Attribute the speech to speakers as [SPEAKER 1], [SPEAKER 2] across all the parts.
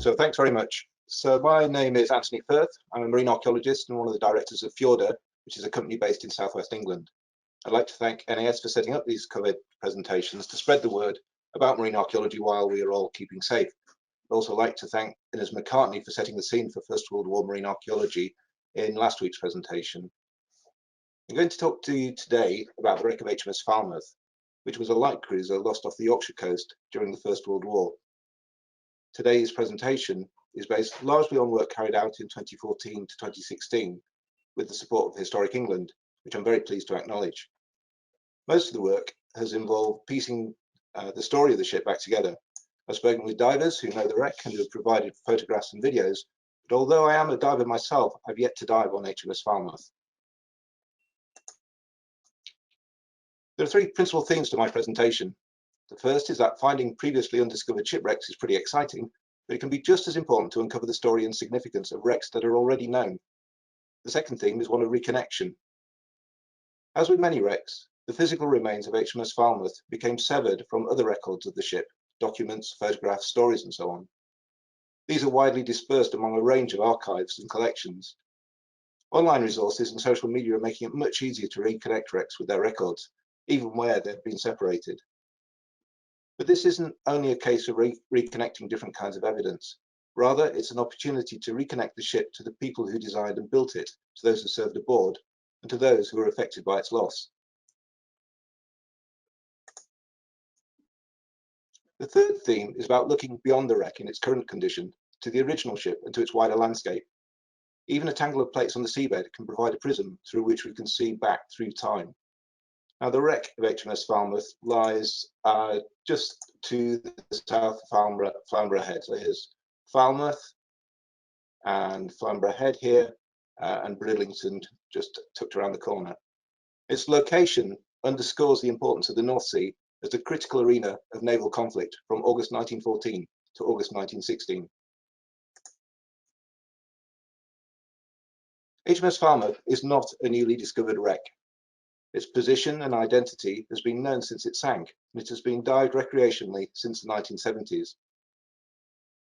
[SPEAKER 1] So thanks very much. So my name is Antony Firth. I'm a marine archaeologist and one of the directors of Fjordr, which is a company based in southwest England. I'd like to thank NAS for setting up these COVID presentations to spread the word about marine archaeology while we are all keeping safe. I'd also like to thank Innes McCartney for setting the scene for First World War marine archaeology in last week's presentation. I'm going to talk to you today about the Wreck of Hms Falmouth, which was a light cruiser lost off the Yorkshire coast during the First World War. Today's presentation is based largely on work carried out in 2014 to 2016 with the support of Historic England, which I'm very pleased to acknowledge. Most of the work has involved piecing the story of the ship back together. I've spoken with divers who know the wreck and who have provided photographs and videos, but although I am a diver myself, I've yet to dive on HMS Falmouth. There are three principal themes to my presentation. The first is that finding previously undiscovered shipwrecks is pretty exciting, but it can be just as important to uncover the story and significance of wrecks that are already known. The second theme is one of reconnection. As with many wrecks, the physical remains of HMS Falmouth became severed from other records of the ship, documents, photographs, stories, and so on. These are widely dispersed among a range of archives and collections. Online resources and social media are making it much easier to reconnect wrecks with their records, even where they've been separated. But this isn't only a case of reconnecting different kinds of evidence. Rather, it's an opportunity to reconnect the ship to the people who designed and built it, to those who served aboard, and to those who were affected by its loss. The third theme is about looking beyond the wreck in its current condition to the original ship and to its wider landscape. Even a tangle of plates on the seabed can provide a prism through which we can see back through time. Now, the wreck of HMS Falmouth lies just to the south of Flamborough Head. So here's Falmouth and Flamborough Head here, and Bridlington just tucked around the corner. Its location underscores the importance of the North Sea as the critical arena of naval conflict from August 1914 to August 1916. HMS Falmouth is not a newly discovered wreck. Its position and identity has been known since it sank, and it has been dived recreationally since the 1970s.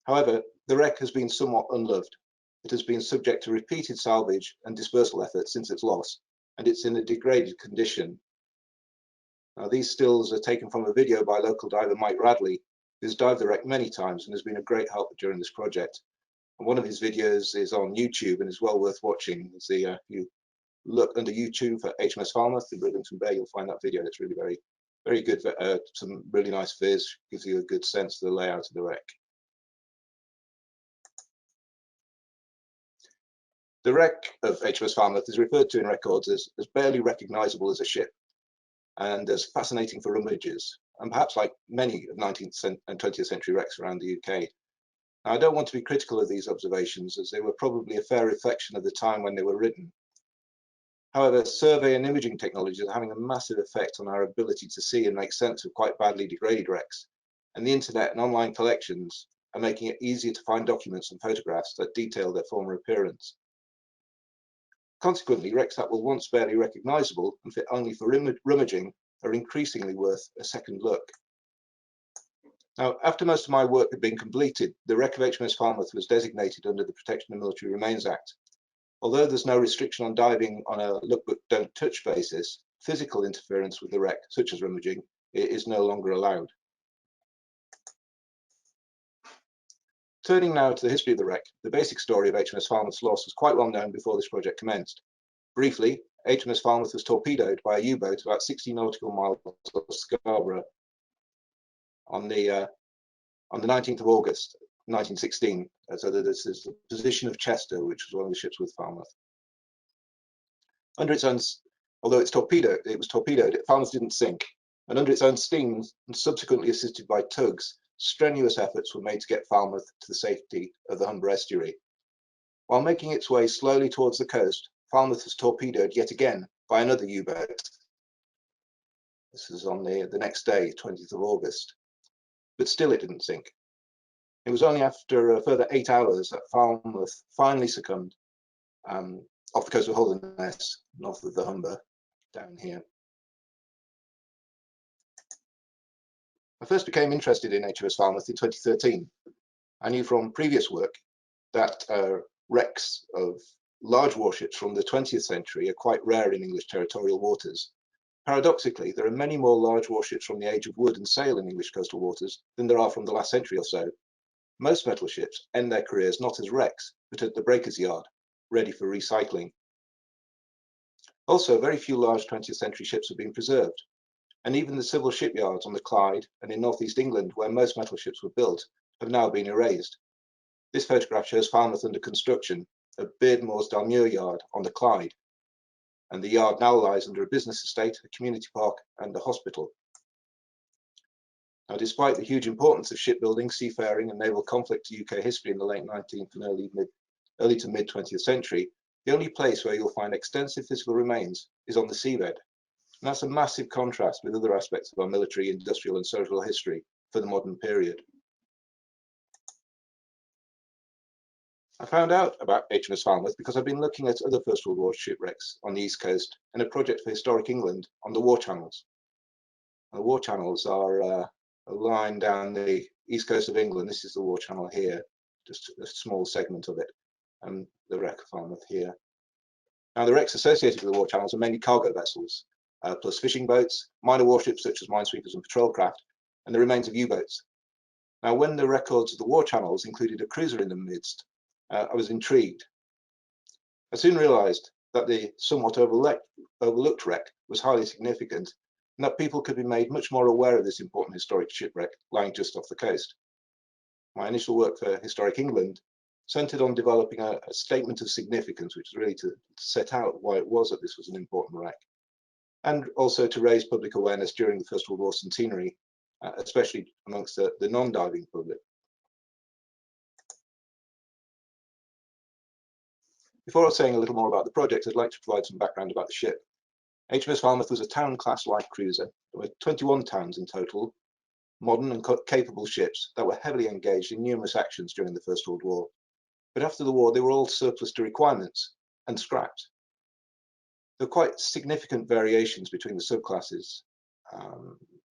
[SPEAKER 1] However, the wreck has been somewhat unloved. It has been subject to repeated salvage and dispersal efforts since its loss, and it's in a degraded condition. Now, these stills are taken from a video by local diver Mike Radley, who's dived the wreck many times and has been a great help during this project. And one of his videos is on YouTube and is well worth watching. If you look under YouTube for HMS Falmouth in Bridlington Bay, you'll find that video. It's really very good. Some really nice viz, gives you a good sense of the layout of the wreck. The wreck of HMS Falmouth is referred to in records as barely recognisable as a ship and as fascinating for rummagers, and perhaps like many of 19th and 20th century wrecks around the UK. Now, I don't want to be critical of these observations, as they were probably a fair reflection of the time when they were written. However, survey and imaging technologies are having a massive effect on our ability to see and make sense of quite badly degraded wrecks, and the internet and online collections are making it easier to find documents and photographs that detail their former appearance. Consequently, wrecks that were once barely recognisable and fit only for rummaging are increasingly worth a second look. Now, after most of my work had been completed, the wreck of HMS Falmouth was designated under the Protection of Military Remains Act. Although there's no restriction on diving on a look but don't touch basis, physical interference with the wreck, such as rummaging, is no longer allowed. Turning now to the history of the wreck, the basic story of HMS Falmouth's loss was quite well known before this project commenced. Briefly, HMS Falmouth was torpedoed by a U-boat about 60 nautical miles off Scarborough on the 19th of August 1916. So this is the position of Chester, which was one of the ships with Falmouth. Under its own, although it was torpedoed, Falmouth didn't sink, and under its own steam, and subsequently assisted by tugs, strenuous efforts were made to get Falmouth to the safety of the Humber estuary. While making its way slowly towards the coast, Falmouth was torpedoed yet again by another U-boat. This is on the next day, 20th of August, but still it didn't sink. It was only after a further 8 hours that Falmouth finally succumbed off the coast of Holderness, north of the Humber, down here. I first became interested in HMS Falmouth in 2013. I knew from previous work that wrecks of large warships from the 20th century are quite rare in English territorial waters. Paradoxically, there are many more large warships from the age of wood and sail in English coastal waters than there are from the last century or so. Most metal ships end their careers not as wrecks, but at the breaker's yard, ready for recycling. Also, very few large 20th century ships have been preserved, and even the civil shipyards on the Clyde and in northeast England, where most metal ships were built, have now been erased. This photograph shows Falmouth under construction at Beardmore's Dalmuir Yard on the Clyde, and the yard now lies under a business estate, a community park and a hospital. Now, despite the huge importance of shipbuilding, seafaring and naval conflict to UK history in the late 19th and early to mid 20th century, the only place where you'll find extensive physical remains is on the seabed. And that's a massive contrast with other aspects of our military, industrial and social history for the modern period. I found out about HMS Falmouth because I've been looking at other First World War shipwrecks on the East Coast and a project for Historic England on the war channels. The war channels are a line down the east coast of England. This is the war channel here, just a small segment of it, and the Wreck of Falmouth here. Now, the wrecks associated with the war channels are mainly cargo vessels, plus fishing boats, minor warships such as minesweepers and patrol craft, and the remains of U-boats. Now, when the records of the war channels included a cruiser in the midst, I was intrigued. I soon realised that the somewhat overlooked wreck was highly significant, and that people could be made much more aware of this important historic shipwreck lying just off the coast. My initial work for Historic England centred on developing a statement of significance, which was really to set out why it was that this was an important wreck, and also to raise public awareness during the First World War centenary, especially amongst the non-diving public. Before saying a little more about the project, I'd like to provide some background about the ship. HMS Falmouth was a town-class light cruiser. There were 21 towns in total, modern and capable ships that were heavily engaged in numerous actions during the First World War. But after the war, they were all surplus to requirements and scrapped. There were quite significant variations between the subclasses.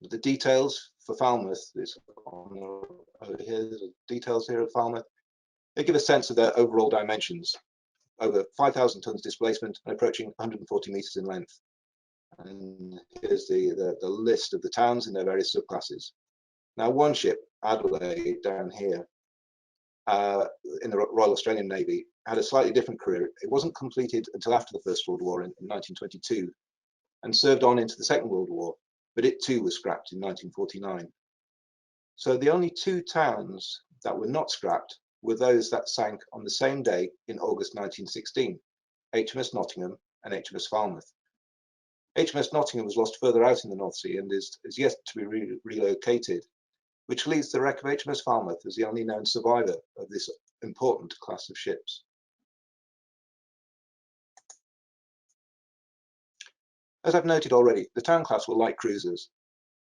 [SPEAKER 1] The details for Falmouth is over here. The details here of Falmouth. They give a sense of their overall dimensions. Over 5,000 tons displacement and approaching 140 meters in length. And here's the list of the towns in their various subclasses. Now, one ship, Adelaide, down here, in the Royal Australian Navy, had a slightly different career. It wasn't completed until after the First World War in 1922 and served on into the Second World War, but it too was scrapped in 1949. So the only two towns that were not scrapped were those that sank on the same day in August 1916, HMS Nottingham and HMS Falmouth. HMS Nottingham was lost further out in the North Sea and is yet to be relocated, which leaves the wreck of HMS Falmouth as the only known survivor of this important class of ships. As I've noted already, the town class were light cruisers.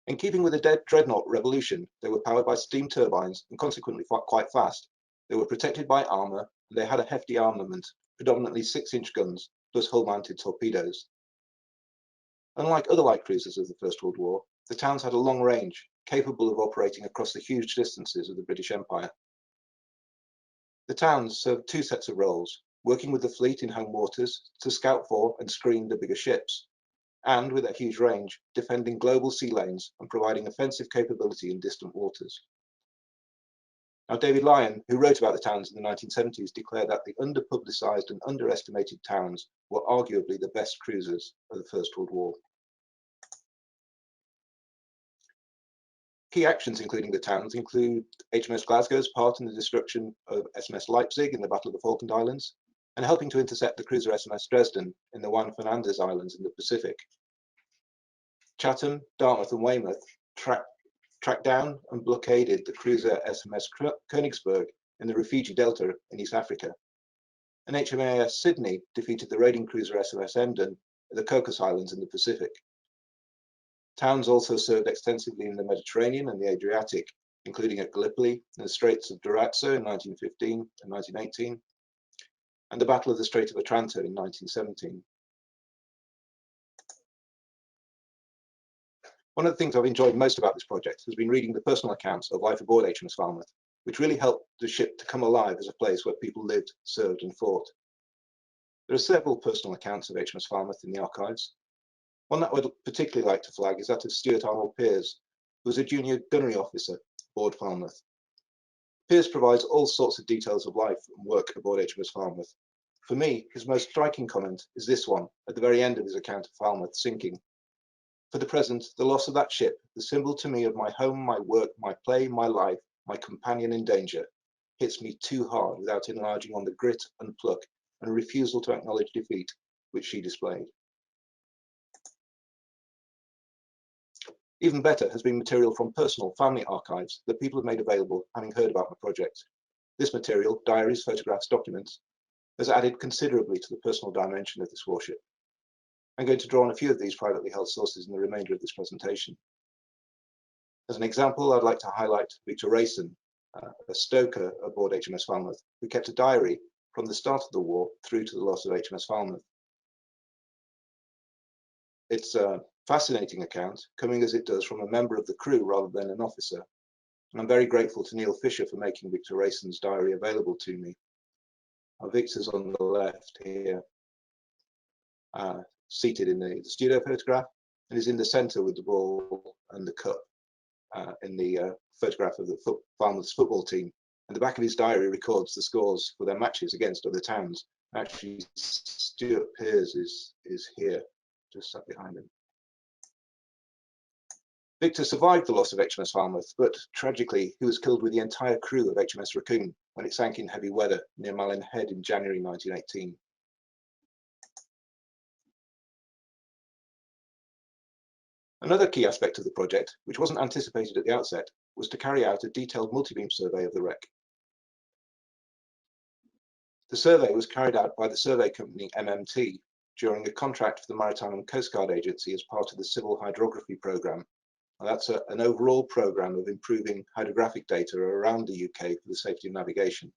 [SPEAKER 1] In keeping with the dreadnought revolution, they were powered by steam turbines and consequently quite fast. They were protected by armour, and they had a hefty armament, predominantly 6-inch guns, plus hull-mounted torpedoes. Unlike other light cruisers of the First World War, the towns had a long range, capable of operating across the huge distances of the British Empire. The towns served two sets of roles, working with the fleet in home waters to scout for and screen the bigger ships, and with a huge range, defending global sea lanes and providing offensive capability in distant waters. Now, David Lyon, who wrote about the towns in the 1970s, declared that the underpublicised and underestimated towns were arguably the best cruisers of the First World War. Key actions including the towns include HMS Glasgow's part in the destruction of SMS Leipzig in the Battle of the Falkland Islands, and helping to intercept the cruiser SMS Dresden in the Juan Fernandez Islands in the Pacific. Chatham, Dartmouth and Weymouth tracked down and blockaded the cruiser SMS Königsberg in the Rufiji Delta in East Africa. And HMAS Sydney defeated the raiding cruiser SMS Emden at the Cocos Islands in the Pacific. Towns also served extensively in the Mediterranean and the Adriatic, including at Gallipoli and the Straits of Durazzo in 1915 and 1918, and the Battle of the Strait of Otranto in 1917. One of the things I've enjoyed most about this project has been reading the personal accounts of life aboard HMS Falmouth, which really helped the ship to come alive as a place where people lived, served and fought. There are several personal accounts of HMS Falmouth in the archives. One that I would particularly like to flag is that of Stuart Arnold Piers, who was a junior gunnery officer aboard Falmouth. Piers provides all sorts of details of life and work aboard HMS Falmouth. For me, his most striking comment is this one, at the very end of his account of Falmouth sinking. For the present, the loss of that ship, the symbol to me of my home, my work, my play, my life, my companion in danger, hits me too hard without enlarging on the grit and pluck and refusal to acknowledge defeat which she displayed. Even better has been material from personal family archives that people have made available having heard about my project. This material, diaries, photographs, documents, has added considerably to the personal dimension of this warship. I'm going to draw on a few of these privately held sources in the remainder of this presentation. As an example, I'd like to highlight Victor Rayson, a stoker aboard HMS Falmouth, who kept a diary from the start of the war through to the loss of HMS Falmouth. It's a fascinating account, coming as it does from a member of the crew rather than an officer. And I'm very grateful to Neil Fisher for making Victor Rayson's diary available to me. Victor's on the left here, seated in the studio photograph, and is in the centre with the ball and the cup in the photograph of the Falmouth's football team. And the back of his diary records the scores for their matches against other towns. Actually, Stuart Piers is here, just sat behind him. Victor survived the loss of HMS Falmouth, but tragically, he was killed with the entire crew of HMS Raccoon when it sank in heavy weather near Malin Head in January 1918. Another key aspect of the project, which wasn't anticipated at the outset, was to carry out a detailed multibeam survey of the wreck. The survey was carried out by the survey company MMT during a contract for the Maritime and Coast Guard Agency as part of the Civil Hydrography Programme. That's an overall programme of improving hydrographic data around the UK for the safety of navigation.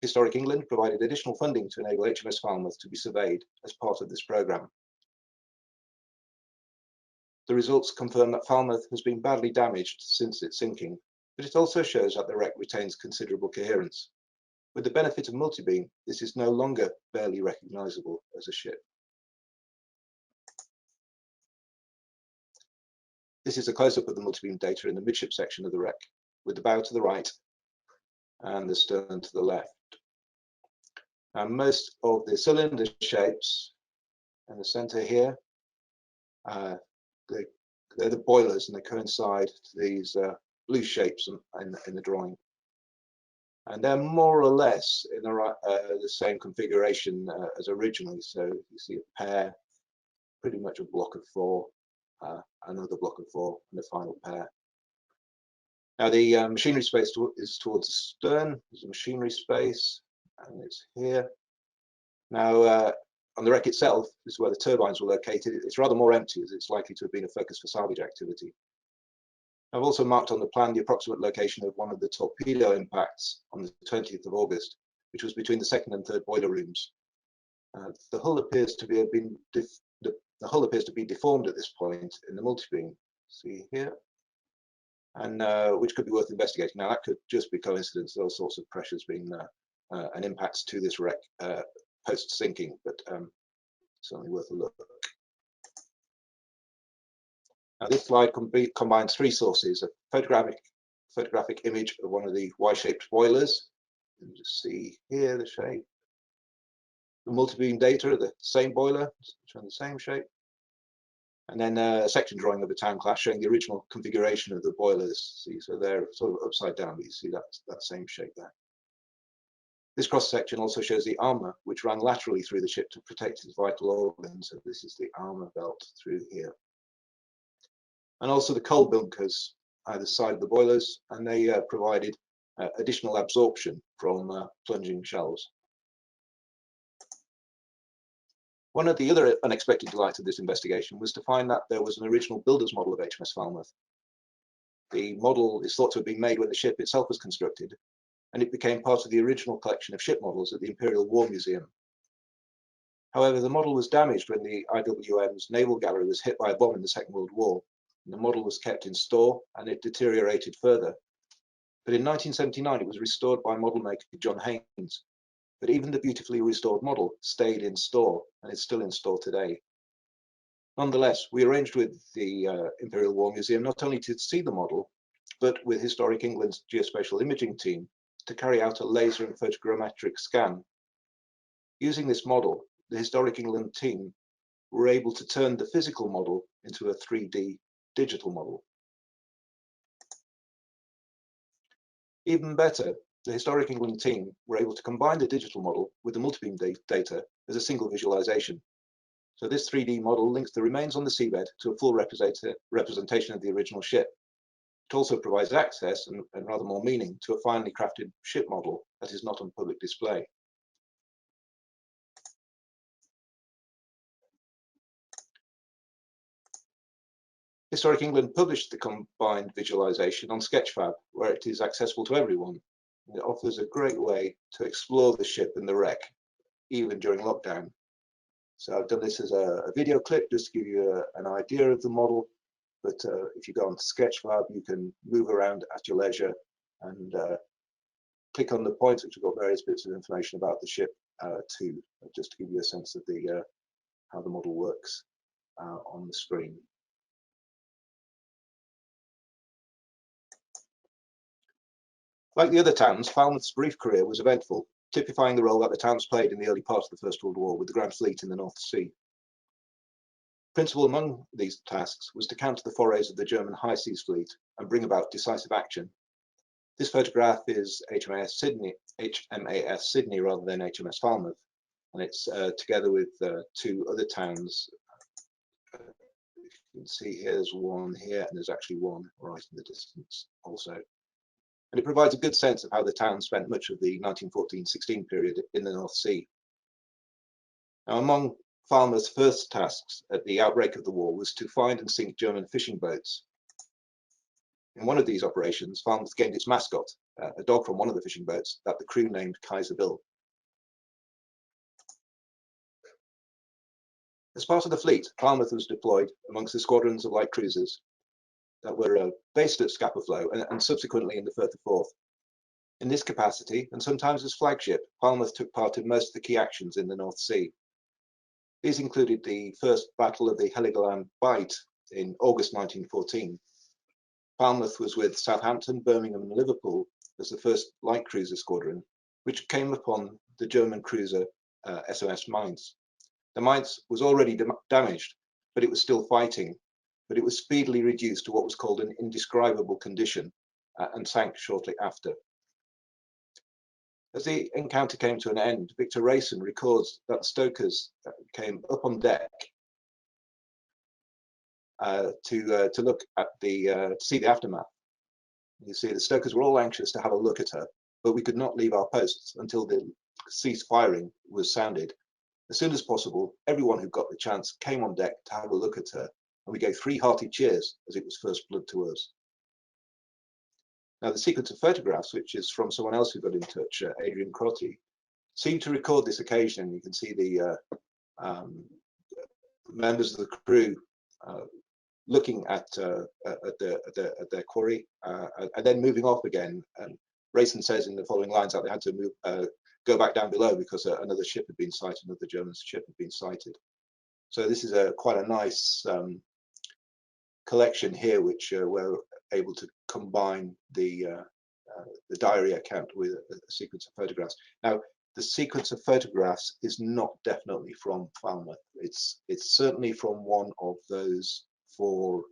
[SPEAKER 1] Historic England provided additional funding to enable HMS Falmouth to be surveyed as part of this programme. The results confirm that Falmouth has been badly damaged since its sinking, but it also shows that the wreck retains considerable coherence. With the benefit of multibeam, this is no longer barely recognisable as a ship. This is a close-up of the multibeam data in the midship section of the wreck, with the bow to the right and the stern to the left. Now, most of the cylinder shapes in the centre here, they're the boilers, and they coincide to these blue shapes in the drawing. And they're more or less in the same configuration as originally. So you see a pair, pretty much a block of 4, another block of 4, and a final pair. Now the machinery space is towards the stern. There's a machinery space, and it's here. Now on the wreck itself, this is where the turbines were located. It's rather more empty, as it's likely to have been a focus for salvage activity. I've also marked on the plan the approximate location of one of the torpedo impacts on the 20th of August, which was between the second and third boiler rooms. The hull appears to be deformed at this point in the multibeam. See here, and which could be worth investigating. Now that could just be coincidence. There are all sorts of pressures being and impacts to this wreck post sinking, but certainly worth a look. Now this slide combines 3 sources: a photographic image of one of the Y-shaped boilers. You can just see here the shape. The multibeam data of the same boiler, showing the same shape. And then a section drawing of a town class showing the original configuration of the boilers. See, so they're sort of upside down, but you see that same shape there. This cross section also shows the armour, which ran laterally through the ship to protect its vital organs. So this is the armour belt through here. And also the coal bunkers either side of the boilers, and they provided additional absorption from plunging shells. One of the other unexpected delights of this investigation was to find that there was an original builder's model of HMS Falmouth. The model is thought to have been made when the ship itself was constructed, and it became part of the original collection of ship models at the Imperial War Museum. However, the model was damaged when the IWM's naval gallery was hit by a bomb in the Second World War. The model was kept in store, and it deteriorated further. But in 1979, it was restored by model maker John Haynes. But even the beautifully restored model stayed in store and is still in store today. Nonetheless, we arranged with the Imperial War Museum not only to see the model, but with Historic England's geospatial imaging team to carry out a laser and photogrammetric scan. Using this model, the Historic England team were able to turn the physical model into a 3D digital model. Even better, the Historic England team were able to combine the digital model with the multibeam data as a single visualization. So this 3D model links the remains on the seabed to a full representation of the original ship. It also provides access and rather more meaning to a finely crafted ship model that is not on public display. Historic England published the combined visualization on Sketchfab, where it is accessible to everyone. It offers a great way to explore the ship and the wreck, even during lockdown. So I've done this as a video clip just to give you an idea of the model. But if you go on Sketchfab, you can move around at your leisure and click on the points, which have got various bits of information about the ship too, just to give you a sense of the how the model works on the screen. Like the other towns, Falmouth's brief career was eventful, typifying the role that the towns played in the early part of the First World War with the Grand Fleet in the North Sea. Principal among these tasks was to counter the forays of the German High Seas Fleet and bring about decisive action. This photograph is HMAS Sydney rather than HMS Falmouth, and it's together with two other towns. You can see here there's one here, and there's actually one right in the distance also. And it provides a good sense of how the town spent much of the 1914-16 period in the North Sea. Now, among Falmouth's first tasks at the outbreak of the war was to find and sink German fishing boats. In one of these operations, Falmouth gained its mascot, a dog from one of the fishing boats that the crew named Kaiser Bill. As part of the fleet, Falmouth was deployed amongst the squadrons of light cruisers that were based at Scapa Flow and subsequently in the Firth of Forth. In this capacity, and sometimes as flagship, Falmouth took part in most of the key actions in the North Sea. These included the first Battle of the Heligoland Bight in August 1914. Falmouth was with Southampton, Birmingham and Liverpool as the first light cruiser squadron, which came upon the German cruiser SOS Mainz. The Mainz was already damaged, but it was still fighting, but it was speedily reduced to what was called an indescribable condition and sank shortly after. As the encounter came to an end, Victor Rayson records that the stokers came up on deck to look at to see the aftermath. You see, the stokers were all anxious to have a look at her, but we could not leave our posts until the cease firing was sounded. As soon as possible, everyone who got the chance came on deck to have a look at her, and we gave 3 hearty cheers as it was first blood to us. Now, the sequence of photographs, which is from someone else who got in touch, Adrian Crotty, seemed to record this occasion. You can see the members of the crew looking at their quarry and then moving off again. And Rayson says in the following lines that they had to go back down below because another ship had been sighted, another German ship had been sighted. So this is quite a nice collection here, which we're able to combine the diary account with a sequence of photographs. Now, the sequence of photographs is not definitely from Falmouth. It's certainly from one of those 4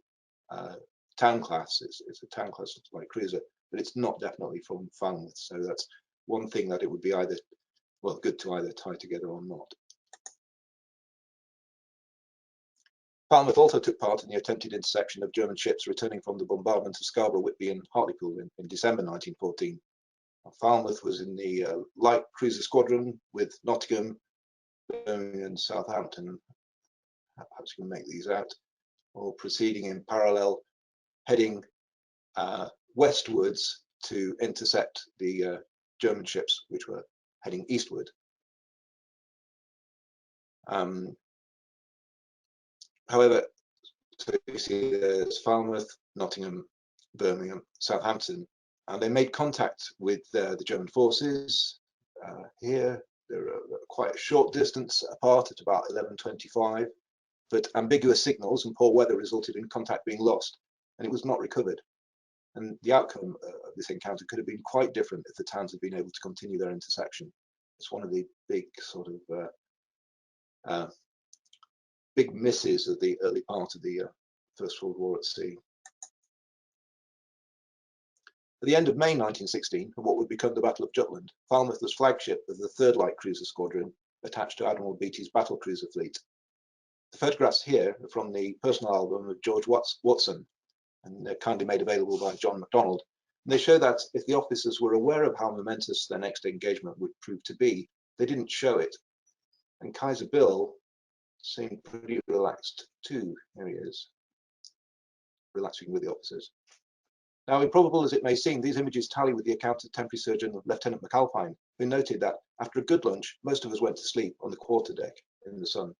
[SPEAKER 1] town classes. It's a town class light cruiser, but it's not definitely from Falmouth. So that's one thing that it would be either, well, good to either tie together or not. Falmouth also took part in the attempted interception of German ships returning from the bombardment of Scarborough, Whitby and Hartlepool in December 1914. Falmouth was in the light cruiser squadron with Nottingham, Birmingham and Southampton. Perhaps you can make these out, all proceeding in parallel, heading westwards to intercept the German ships, which were heading eastward. However, so you see there's Falmouth, Nottingham, Birmingham, Southampton, And they made contact with the German forces. Here, they're quite a short distance apart at about 11:25, but ambiguous signals and poor weather resulted in contact being lost, and it was not recovered. And the outcome of this encounter could have been quite different if the towns had been able to continue their intersection. It's one of the big sort of big misses of the early part of the First World War at sea. At the end of May 1916, at what would become the Battle of Jutland, Falmouth was flagship of the 3rd Light Cruiser Squadron attached to Admiral Beatty's battle cruiser fleet. The photographs here are from the personal album of George Watson, and they're kindly made available by John MacDonald. And they show that if the officers were aware of how momentous their next engagement would prove to be, they didn't show it. And Kaiser Bill seemed pretty relaxed too. Here he is, relaxing with the officers. Now, improbable as it may seem, these images tally with the account of Temporary Surgeon Lieutenant McAlpine, who noted that after a good lunch, most of us went to sleep on the quarterdeck in the sun.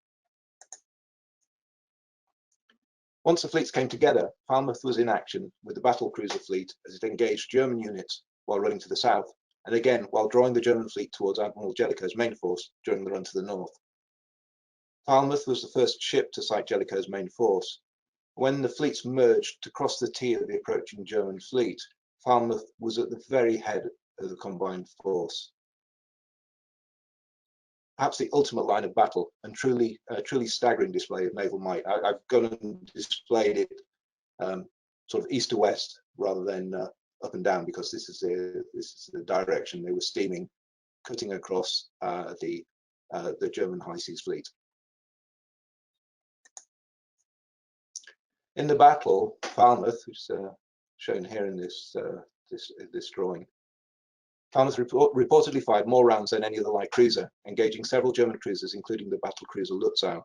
[SPEAKER 1] Once the fleets came together, Falmouth was in action with the battle cruiser fleet as it engaged German units while running to the south, and again while drawing the German fleet towards Admiral Jellicoe's main force during the run to the north. Falmouth was the first ship to sight Jellicoe's main force. When the fleets merged to cross the T of the approaching German fleet, Falmouth was at the very head of the combined force. Perhaps the ultimate line of battle, and truly staggering display of naval might. I've gone and displayed it sort of east to west rather than up and down, because this is the direction they were steaming, cutting across the German high seas fleet. In the battle, Falmouth, which is shown here in this drawing, Falmouth reportedly fired more rounds than any other light cruiser, engaging several German cruisers, including the battle cruiser Lutzow.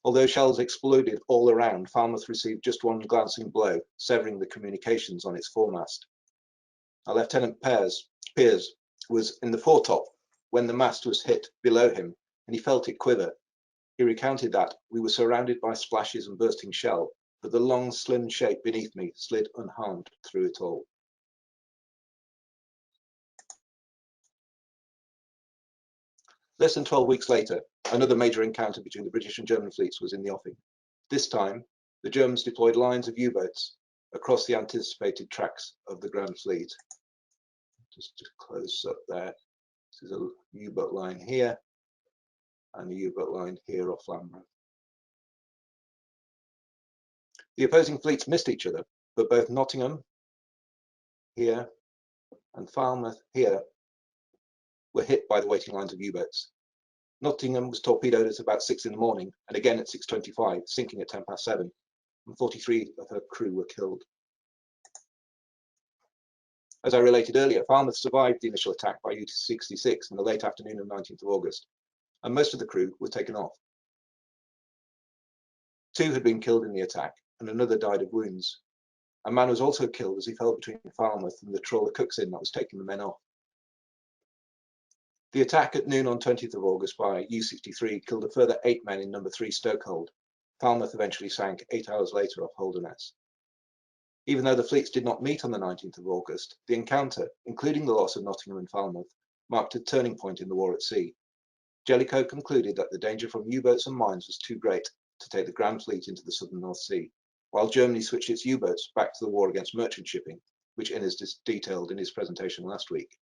[SPEAKER 1] Although shells exploded all around, Falmouth received just one glancing blow, severing the communications on its foremast. Now, Lieutenant Piers was in the foretop when the mast was hit below him, and he felt it quiver. He recounted that we were surrounded by splashes and bursting shell, but the long, slim shape beneath me slid unharmed through it all. Less than 12 weeks later, another major encounter between the British and German fleets was in the offing. This time, the Germans deployed lines of U-boats across the anticipated tracks of the Grand Fleet. Just to close up there, this is a U-boat line here, and a U-boat line here off Lambeth. The opposing fleets missed each other, but both Nottingham here and Falmouth here were hit by the waiting lines of U-boats. Nottingham was torpedoed at about 6 in the morning, and again at 6:25, sinking at 7:10, and 43 of her crew were killed. As I related earlier, Falmouth survived the initial attack by U-66 in the late afternoon of 19th of August, and most of the crew were taken off. 2 had been killed in the attack, and another died of wounds. A man was also killed as he fell between Falmouth and the trawler Cooksin that was taking the men off. The attack at noon on 20th of August by U-63 killed a further 8 men in No.3 Stokehold. Falmouth eventually sank 8 hours later off Holderness. Even though the fleets did not meet on the 19th of August, the encounter, including the loss of Nottingham and Falmouth, marked a turning point in the war at sea. Jellicoe concluded that the danger from U-boats and mines was too great to take the Grand Fleet into the southern North Sea, while Germany switched its U-boats back to the war against merchant shipping, which Innes detailed in his presentation last week.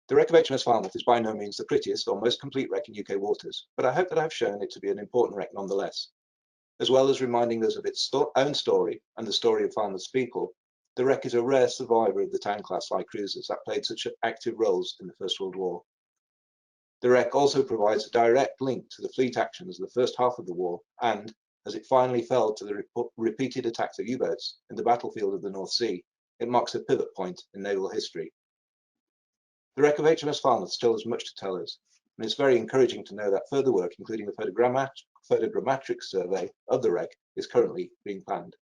[SPEAKER 1] The wreck of HMS Falmouth is by no means the prettiest or most complete wreck in UK waters, but I hope that I've shown it to be an important wreck nonetheless. As well as reminding us of its own story and the story of Falmouth's people, the wreck is a rare survivor of the town-class light cruisers that played such active roles in the First World War. The wreck also provides a direct link to the fleet actions of the first half of the war, and, as it finally fell to the repeated attacks of U-boats in the battlefield of the North Sea, it marks a pivot point in naval history. The wreck of HMS Falmouth still has much to tell us, and it's very encouraging to know that further work, including the photogrammetric survey of the wreck, is currently being planned.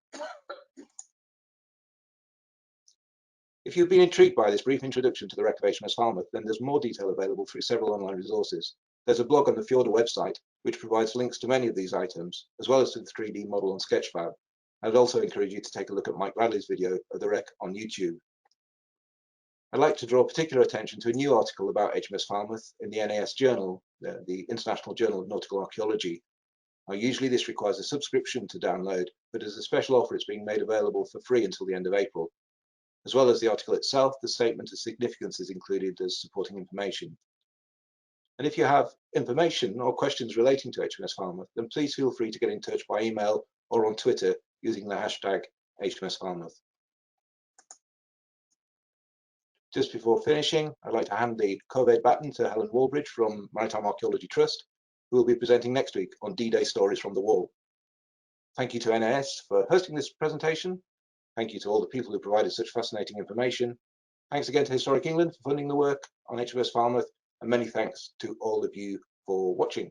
[SPEAKER 1] If you've been intrigued by this brief introduction to the wreck of HMS Falmouth, then there's more detail available through several online resources. There's a blog on the Fjordr website, which provides links to many of these items, as well as to the 3D model on Sketchfab, I'd also encourage you to take a look at Mike Bradley's video of the wreck on YouTube. I'd like to draw particular attention to a new article about HMS Falmouth in the NAS Journal, the International Journal of Nautical Archaeology. Now, usually this requires a subscription to download, but as a special offer it's being made available for free until the end of April. As well as the article itself, the statement of significance is included as supporting information. And if you have information or questions relating to HMS Falmouth, then please feel free to get in touch by email or on Twitter using the hashtag HMS Falmouth. Just before finishing, I'd like to hand the COVID baton to Helen Wallbridge from Maritime Archaeology Trust, who will be presenting next week on D-Day Stories from the Wall. Thank you to NAS for hosting this presentation. Thank you to all the people who provided such fascinating information. Thanks again to Historic England for funding the work on HMS Falmouth, and many thanks to all of you for watching.